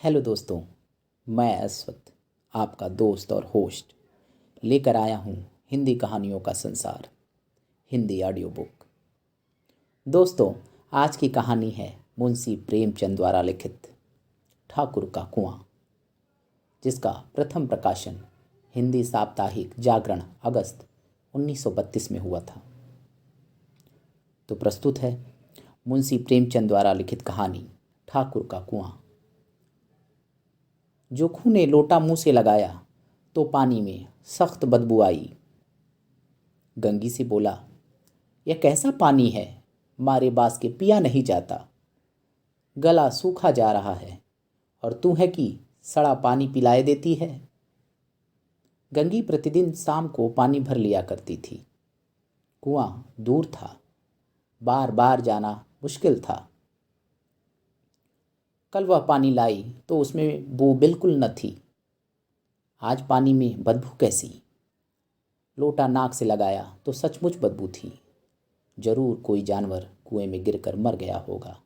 Hello दोस्तों। मैं अश्वथ, आपका दोस्त और होस्ट, लेकर आया हूँ हिंदी कहानियों का संसार, हिंदी ऑडियो बुक। दोस्तों, आज की कहानी है मुंशी प्रेमचंद द्वारा लिखित ठाकुर का कुआं, जिसका प्रथम प्रकाशन हिंदी साप्ताहिक जागरण अगस्त 1932 में हुआ था। तो प्रस्तुत है मुंशी प्रेमचंद द्वारा लिखित कहानी ठाकुर का कुआं। जोखू ने लोटा मुंह से लगाया तो पानी में सख्त बदबू आई। गंगी से बोला, यह कैसा पानी है, मारे बास के पिया नहीं जाता। गला सूखा जा रहा है और तू है कि सड़ा पानी पिलाए देती है। गंगी प्रतिदिन शाम को पानी भर लिया करती थी। कुआं दूर था, बार बार जाना मुश्किल था। कल वह पानी लाई तो उसमें बू बिल्कुल न थी। आज पानी में बदबू कैसी। लोटा नाक से लगाया तो सचमुच बदबू थी। जरूर कोई जानवर कुएं में गिरकर मर गया होगा।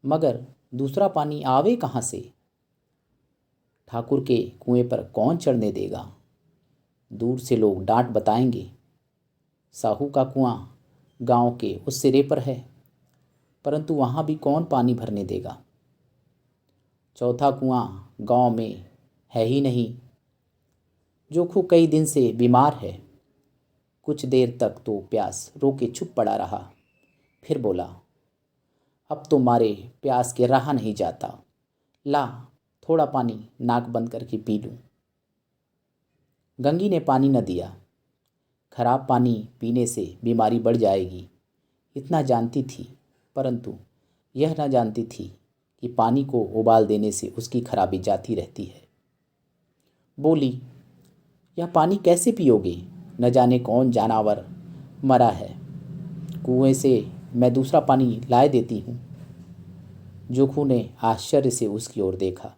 मगर दूसरा पानी आवे कहाँ से? ठाकुर के कुएं पर कौन चढ़ने देगा? दूर से लोग डांट बताएंगे। साहू का कुआं गांव के उस सिरे पर है, परंतु वहां भी कौन पानी भरने देगा? चौथा कुआं गांव में है ही नहीं। जोखू कई दिन से बीमार है। कुछ देर तक तो प्यास रोके चुप पड़ा रहा, फिर बोला, अब तो मारे प्यास के रहा नहीं जाता। ला थोड़ा पानी नाक बंद करके पी लूं। गंगी ने पानी न दिया। खराब पानी पीने से बीमारी बढ़ जाएगी, इतना जानती थी, परंतु यह न जानती थी कि पानी को उबाल देने से उसकी खराबी जाती रहती है। बोली, यह पानी कैसे पियोगे? न जाने कौन जानवर मरा है। कुएं से मैं दूसरा पानी लाए देती हूँ। जोखू ने आश्चर्य से उसकी ओर देखा।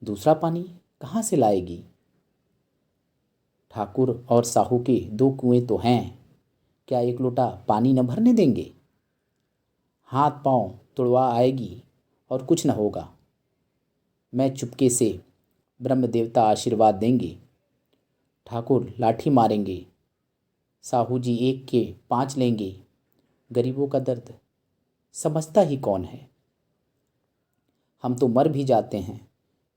दूसरा पानी कहाँ से लाएगी? ठाकुर और साहू के दो कुएं तो हैं, क्या एक लोटा पानी न भरने देंगे? हाथ पांव तुड़वा आएगी और कुछ न होगा। मैं चुपके से ब्रह्म देवता आशीर्वाद देंगे। ठाकुर लाठी मारेंगे। साहू जी एक के 5 लेंगे। गरीबों का दर्द समझता ही कौन है? हम तो मर भी जाते हैं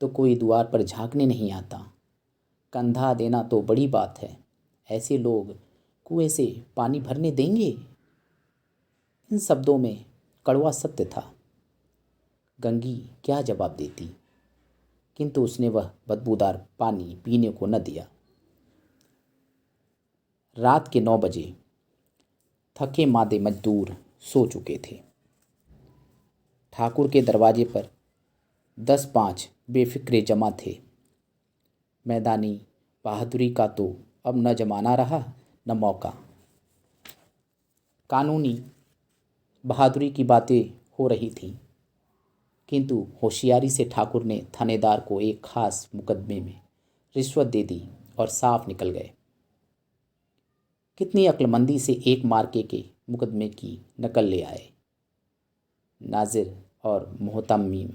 तो कोई द्वार पर झांकने नहीं आता। कंधा देना तो बड़ी बात है, ऐसे लोग कुएं से पानी भरने देंगे? इन शब्दों में कड़वा सत्य था। गंगी क्या जवाब देती, किंतु उसने वह बदबूदार पानी पीने को न दिया। रात के 9 बजे थके मादे मजदूर सो चुके थे। ठाकुर के दरवाजे पर 10-5 बेफिक्रे जमा थे। मैदानी बहादुरी का तो अब न जमाना रहा न मौका। कानूनी बहादुरी की बातें हो रही थीं, किंतु होशियारी से ठाकुर ने थानेदार को एक खास मुकदमे में रिश्वत दे दी और साफ निकल गए। कितनी अक्लमंदी से एक मार्के के मुकदमे की नकल ले आए। नाजिर और मोहतमीम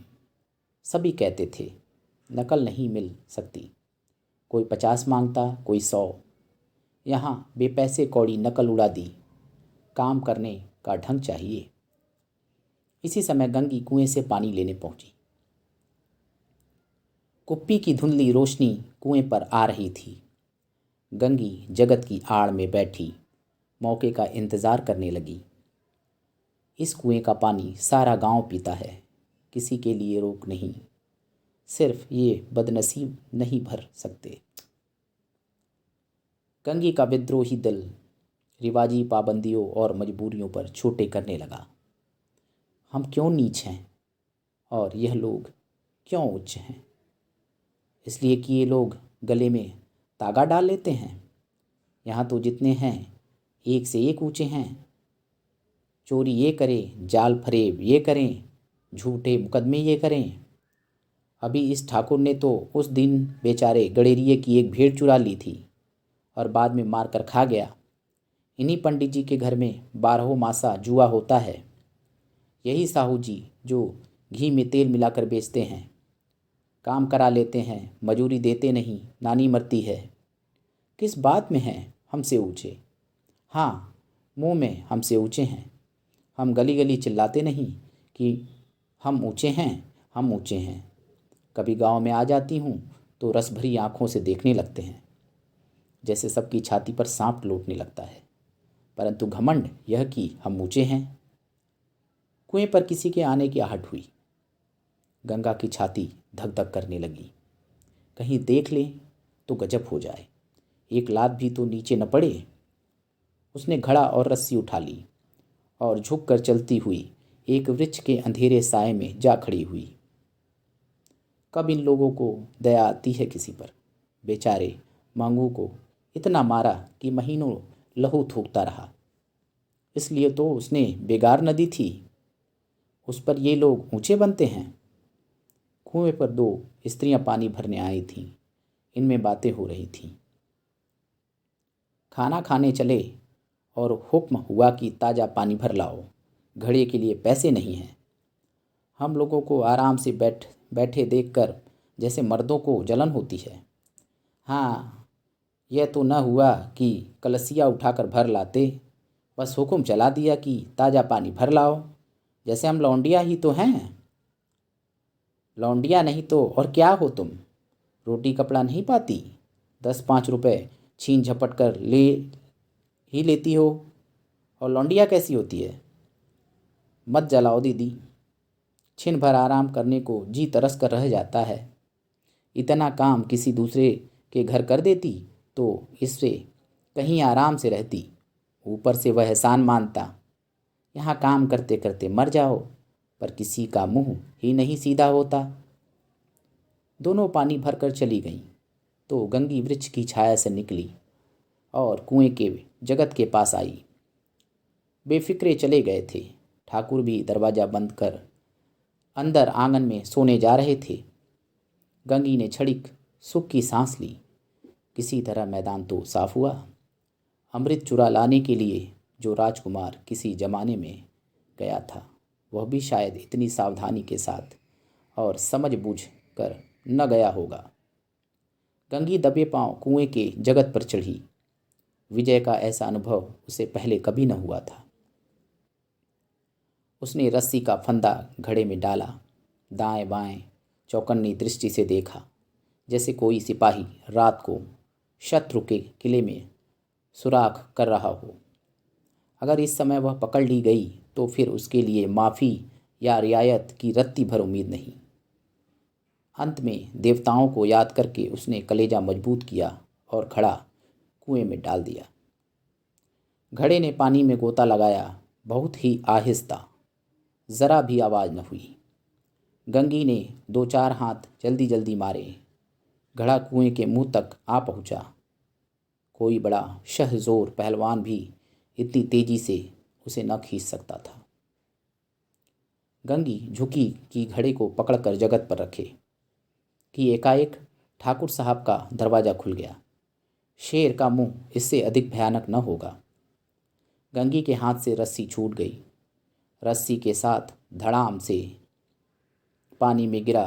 सभी कहते थे नकल नहीं मिल सकती। कोई 50 मांगता, कोई 100। यहाँ बेपैसे कौड़ी नकल उड़ा दी। काम करने का ढंग चाहिए। इसी समय गंगी कुएं से पानी लेने पहुंची। कुप्पी की धुंधली रोशनी कुएं पर आ रही थी। गंगी जगत की आड़ में बैठी मौके का इंतज़ार करने लगी। इस कुएं का पानी सारा गांव पीता है, किसी के लिए रोक नहीं। सिर्फ ये बदनसीब नहीं भर सकते। गंगी का विद्रोही दिल रिवाजी पाबंदियों और मजबूरियों पर छोटे करने लगा। हम क्यों नीच हैं और यह लोग क्यों उच्च हैं? इसलिए कि ये लोग गले में तागा डाल लेते हैं। यहाँ तो जितने हैं एक से एक ऊंचे हैं। चोरी ये करें, जाल फरेब ये करें, झूठे मुकदमे ये करें। अभी इस ठाकुर ने तो उस दिन बेचारे गडेरिए की एक भेड़ चुरा ली थी और बाद में मार कर खा गया। इन्हीं पंडित जी के घर में 12 मासा जुआ होता है। यही साहू जी जो घी में तेल मिलाकर बेचते हैं, काम करा लेते हैं, मजूरी देते नहीं, नानी मरती है। किस बात में हैं हमसे ऊँचे? हाँ, मुंह में हमसे ऊँचे हैं। हम गली गली चिल्लाते नहीं कि हम ऊँचे हैं, हम ऊँचे हैं। कभी गांव में आ जाती हूँ तो रस भरी आँखों से देखने लगते हैं, जैसे सबकी छाती पर सांप लौटने लगता है। परंतु घमंड यह कि हम ऊँचे हैं। कुएं पर किसी के आने की आहट हुई। गंगा की छाती धक धक करने लगी। कहीं देख ले तो गजब हो जाए, एक लात भी तो नीचे न पड़े। उसने घड़ा और रस्सी उठा ली और झुक कर चलती हुई एक वृक्ष के अंधेरे साए में जा खड़ी हुई। कब इन लोगों को दया आती है किसी पर? बेचारे मांगू को इतना मारा कि महीनों लहू थूकता रहा। इसलिए तो उसने बेगार नदी थी, उस पर ये लोग ऊंचे बनते हैं। कुएं पर दो स्त्रियां पानी भरने आई थीं। इनमें बातें हो रही थीं। खाना खाने चले और हुक्म हुआ कि ताज़ा पानी भर लाओ, घड़े के लिए पैसे नहीं हैं। हम लोगों को आराम से बैठे देखकर जैसे मर्दों को जलन होती है। हाँ, यह तो न हुआ कि कलसिया उठाकर भर लाते, बस हुक्म चला दिया कि ताज़ा पानी भर लाओ, जैसे हम लौंडिया ही तो हैं। लौंडिया नहीं तो और क्या हो तुम? रोटी कपड़ा नहीं पाती, 10-5 रुपए छीन झपट कर ले ही लेती हो, और लौंडिया कैसी होती है? मत जलाओ दीदी, छिन भर आराम करने को जी तरस कर रह जाता है। इतना काम किसी दूसरे के घर कर देती तो इससे कहीं आराम से रहती। ऊपर से वह एहसान मानता। यहाँ काम करते करते मर जाओ, पर किसी का मुंह ही नहीं सीधा होता। दोनों पानी भरकर चली गईं तो गंगी वृक्ष की छाया से निकली और कुएं के जगत के पास आई। बेफिक्रे चले गए थे। ठाकुर भी दरवाज़ा बंद कर अंदर आंगन में सोने जा रहे थे। गंगी ने क्षणिक सुख की सांस ली। किसी तरह मैदान तो साफ हुआ। अमृत चुरा लाने के लिए जो राजकुमार किसी जमाने में गया था, वह भी शायद इतनी सावधानी के साथ और समझ बूझ कर न गया होगा। गंगी दबे पांव कुएं के जगत पर चढ़ी। विजय का ऐसा अनुभव उसे पहले कभी न हुआ था। उसने रस्सी का फंदा घड़े में डाला, दाएं बाएं चौकन्नी दृष्टि से देखा, जैसे कोई सिपाही रात को शत्रु के किले में सुराख कर रहा हो। अगर इस समय वह पकड़ ली गई तो फिर उसके लिए माफ़ी या रियायत की रत्ती भर उम्मीद नहीं। अंत में देवताओं को याद करके उसने कलेजा मजबूत किया और घड़ा कुएं में डाल दिया। घड़े ने पानी में गोता लगाया, बहुत ही आहिस्ता, ज़रा भी आवाज़ न हुई। गंगी ने 2-4 हाथ जल्दी जल्दी मारे। घड़ा कुएं के मुंह तक आ पहुंचा। कोई बड़ा शहजोर पहलवान भी इतनी तेजी से उसे न खींच सकता था। गंगी झुकी कि घड़े को पकड़कर जगत पर रखे कि एकाएक ठाकुर साहब का दरवाज़ा खुल गया। शेर का मुंह इससे अधिक भयानक न होगा। गंगी के हाथ से रस्सी छूट गई। रस्सी के साथ धड़ाम से पानी में गिरा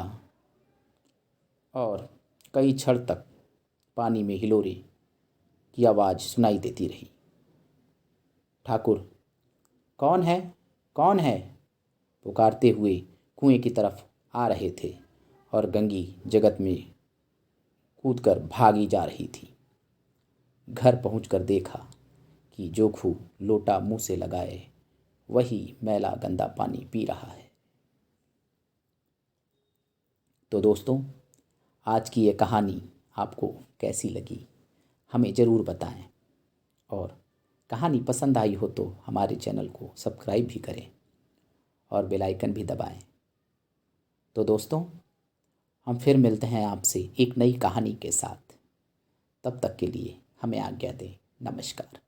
और कई क्षण तक पानी में हिलोरे की आवाज़ सुनाई देती रही। ठाकुर, कौन है, कौन है? पुकारते हुए कुएं की तरफ आ रहे थे और गंगी जगत में कूदकर भागी जा रही थी। घर पहुंचकर देखा कि जोखू लोटा मुंह से लगाए वही मैला गंदा पानी पी रहा है। तो दोस्तों, आज की ये कहानी आपको कैसी लगी हमें ज़रूर बताएं, और कहानी पसंद आई हो तो हमारे चैनल को सब्सक्राइब भी करें और बेल आइकन भी दबाएं। तो दोस्तों, हम फिर मिलते हैं आपसे एक नई कहानी के साथ। तब तक के लिए हमें आज्ञा दें। नमस्कार।